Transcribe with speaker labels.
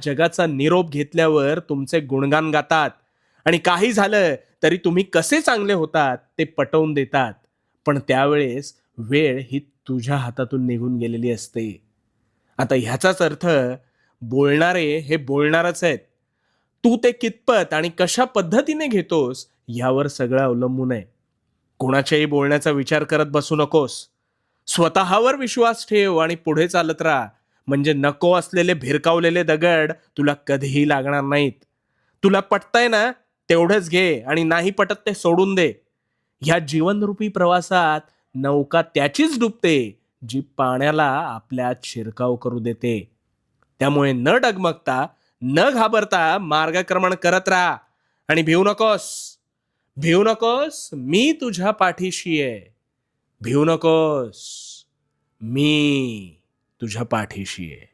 Speaker 1: जगाचा निरोप घेतल्यावर तुमचे गुणगान गातात आणि काही झालं तरी तुम्ही कसे चांगले होतात ते पटवून देतात. पण त्यावेळेस वेळ ही तुझ्या हातातून निघून गेलेली असते. आता ह्याचाच अर्थ बोलणारे हे बोलणारच आहेत. तू ते कितपत आणि कशा पद्धतीने घेतोस यावर सगळं अवलंबून आहे. कोणाच्याही बोलण्याचा विचार करत बसू नकोस. स्वतःवर विश्वास ठेव आणि पुढे चालत राहा. म्हणजे नको असलेले भिरकावलेले दगड तुला कधीही लागणार नाहीत. तुला पटतंय ना, तेवढंच घे आणि नाही पटत ते सोडून दे. ह्या जीवनरूपी प्रवासात नौका त्याचीच डुबते जी पाण्याला आपल्यात शिरकाव करू देते. त्यामुळे न डगमगता न घाबरता मार्गक्रमण करत राहा आणि भिवू नकोस. भिवू नकोस, मी तुझ्या पाठीशी आहे. भिवू नकोस, मी तुझ्या पाठीशी आहे.